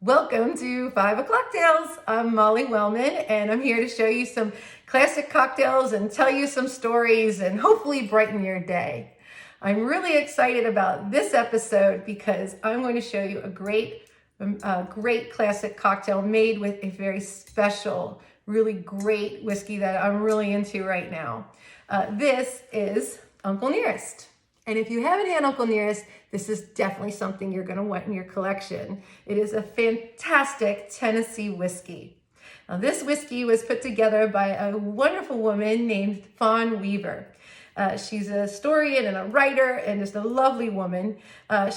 Welcome to 5 O'Clock Tales. I'm Molly Wellman, and I'm here to show you some classic cocktails and tell you some stories and hopefully brighten your day. I'm really excited about this episode because I'm going to show you a great classic cocktail made with a very special, really great whiskey that I'm really into right now. This is Uncle Nearest. And if you haven't had Uncle Nearest, this is definitely something you're going to want in your collection. It is a fantastic Tennessee whiskey. Now, this whiskey was put together by a wonderful woman named Fawn Weaver. She's a historian and a writer and just a lovely woman.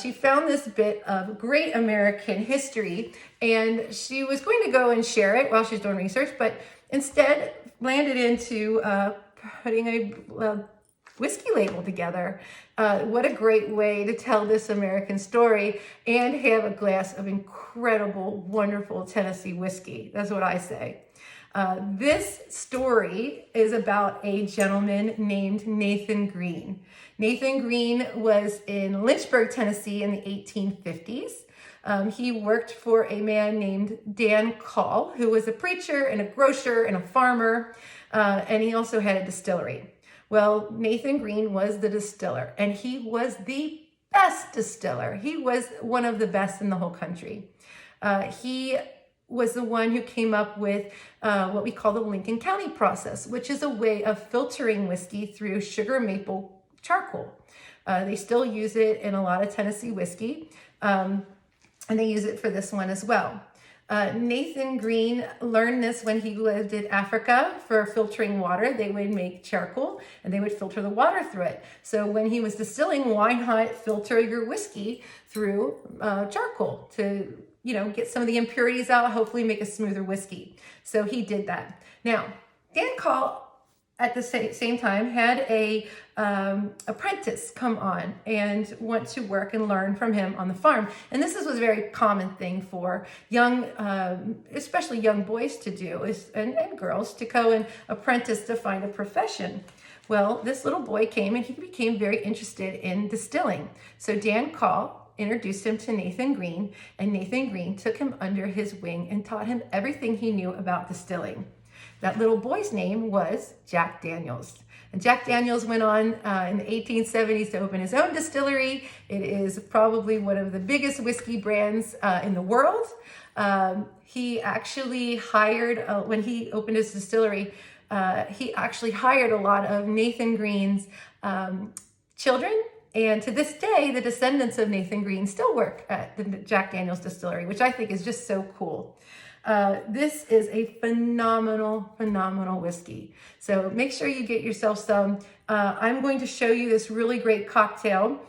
She found this bit of great American history, and she was going to go and share it while she's doing research, but instead landed into putting a whiskey label together. What a great way to tell this American story and have a glass of incredible, wonderful Tennessee whiskey. That's what I say. This story is about a gentleman named Nathan Green. Nathan Green was in Lynchburg, Tennessee in the 1850s. He worked for a man named Dan Call, who was a preacher and a grocer and a farmer, and he also had a distillery. Well, Nathan Green was the distiller, and he was the best distiller. He was one of the best in the whole country. He was the one who came up with what we call the Lincoln County process, which is a way of filtering whiskey through sugar maple charcoal. They still use it in a lot of Tennessee whiskey, and they use it for this one as well. Nathan Green learned this when he lived in Africa for filtering water. They would make charcoal and they would filter the water through it. So when he was distilling, why not filter your whiskey through charcoal to, get some of the impurities out, hopefully make a smoother whiskey. So he did that. Now, Dan Call at the same time had a apprentice come on and want to work and learn from him on the farm. And this was a very common thing for young, especially young boys to do, and girls to go and apprentice to find a profession. Well, this little boy came and he became very interested in distilling. So Dan Call introduced him to Nathan Green, and Nathan Green took him under his wing and taught him everything he knew about distilling. That little boy's name was Jack Daniels. And Jack Daniels went on in the 1870s to open his own distillery. It is probably one of the biggest whiskey brands in the world. He actually hired, when he opened his distillery, he actually hired a lot of Nathan Green's children. And to this day, the descendants of Nathan Green still work at the Jack Daniels distillery, which I think is just so cool. This is a phenomenal whiskey. So make sure you get yourself some. I'm going to show you this really great cocktail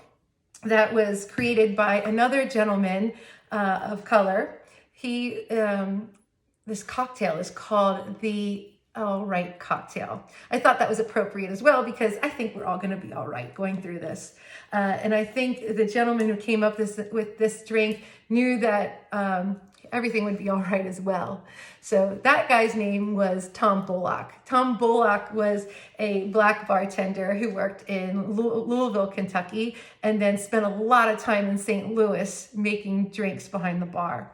that was created by another gentleman of color. This cocktail is called the All Right cocktail. I thought that was appropriate as well because I think we're all going to be all right going through this. And I think the gentleman who came up with this drink knew that everything would be all right as well. So that guy's name was Tom Bullock. Tom Bullock was a black bartender who worked in Louisville, Kentucky, and then spent a lot of time in St. Louis making drinks behind the bar.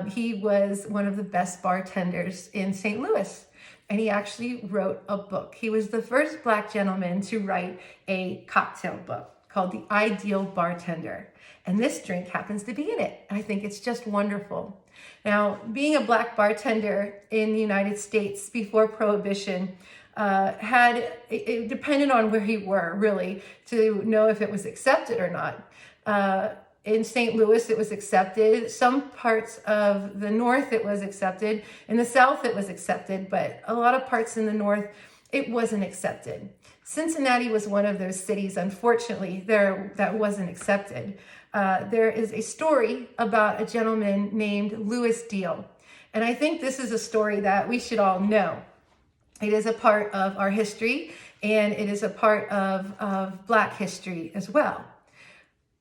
He was one of the best bartenders in St. Louis, and he actually wrote a book. He was the first black gentleman to write a cocktail book called The Ideal Bartender. And this drink happens to be in it. I think it's just wonderful. Now, being a black bartender in the United States before Prohibition, it depended on where you were, really, to know if it was accepted or not. In St. Louis, it was accepted. Some parts of the North, it was accepted. In the South, it was accepted, but a lot of parts in the North, it wasn't accepted. Cincinnati was one of those cities, unfortunately, that wasn't accepted. There is a story about a gentleman named Louis Deal. And I think this is a story that we should all know. It is a part of our history, and it is a part of Black history as well.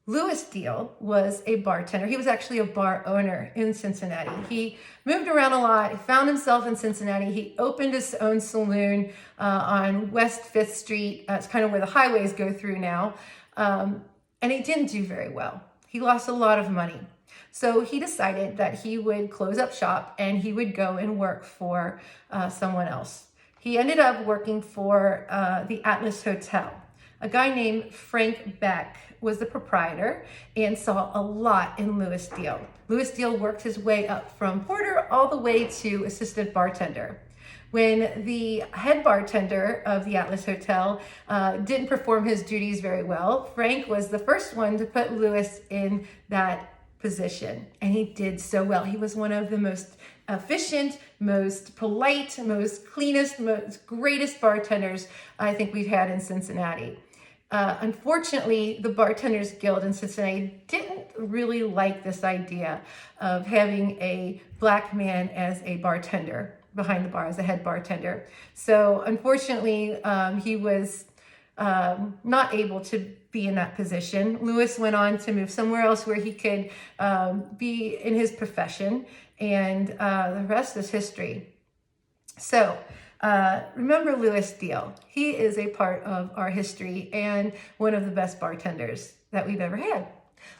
Louis Deal was a bartender. He was actually a bar owner in Cincinnati. He moved around a lot. He found himself in Cincinnati. He opened his own saloon on West 5th Street. It's kind of where the highways go through now. And he didn't do very well. He lost a lot of money. So he decided that he would close up shop and he would go and work for someone else. He ended up working for the Atlas Hotel. A guy named Frank Beck was the proprietor and saw a lot in Louis Deal. Louis Deal worked his way up from porter all the way to assistant bartender. When the head bartender of the Atlas Hotel didn't perform his duties very well, Frank was the first one to put Louis in that position, and he did so well. He was one of the most efficient, most polite, most cleanest, most greatest bartenders I think we've had in Cincinnati. Unfortunately, the Bartenders Guild in Cincinnati didn't really like this idea of having a black man as a bartender behind the bar, as a head bartender. So unfortunately, he was not able to be in that position. Louis went on to move somewhere else where he could be in his profession, and the rest is history. So remember Louis Deal. He is a part of our history and one of the best bartenders that we've ever had.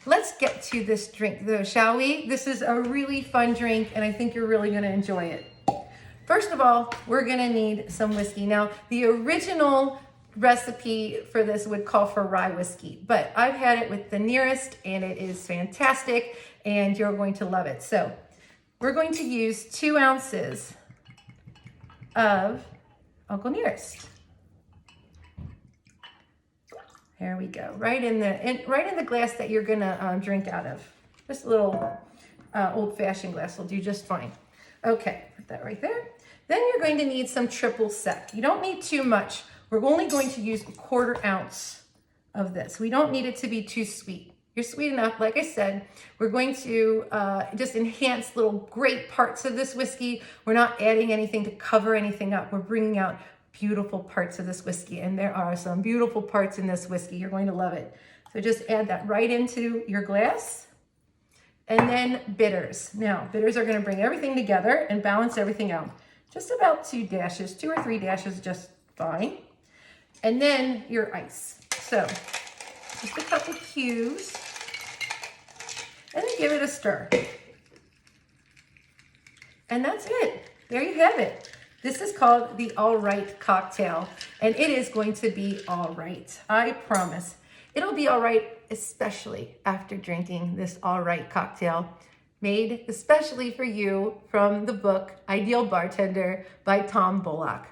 Let's get to this drink though, shall we? This is a really fun drink and I think you're really gonna enjoy it. First of all, we're gonna need some whiskey. Now, the original recipe for this would call for rye whiskey, but I've had it with the Nearest and it is fantastic and you're going to love it. So we're going to use 2 ounces of Uncle Nearest. There we go, right in the glass that you're gonna drink out of. Just a little old-fashioned glass will do just fine. Okay, put that right there. Then you're going to need some triple sec. You don't need too much. We're only going to use 1/4 ounce of this. We don't need it to be too sweet. You're sweet enough. Like I said, we're going to just enhance little great parts of this whiskey. We're not adding anything to cover anything up. We're bringing out beautiful parts of this whiskey, and there are some beautiful parts in this whiskey. You're going to love it. So just add that right into your glass. And then bitters. Now, bitters are going to bring everything together and balance everything out. Just about 2 dashes, 2 or 3 dashes, just fine. And then your ice. So just a couple cubes. And then give it a stir. And that's it. There you have it. This is called the All Right cocktail. And it is going to be all right. I promise. It'll be all right, especially after drinking this All Right cocktail, made especially for you from the book Ideal Bartender by Tom Bullock.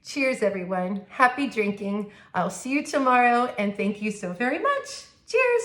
Cheers, everyone. Happy drinking. I'll see you tomorrow, and thank you so very much. Cheers.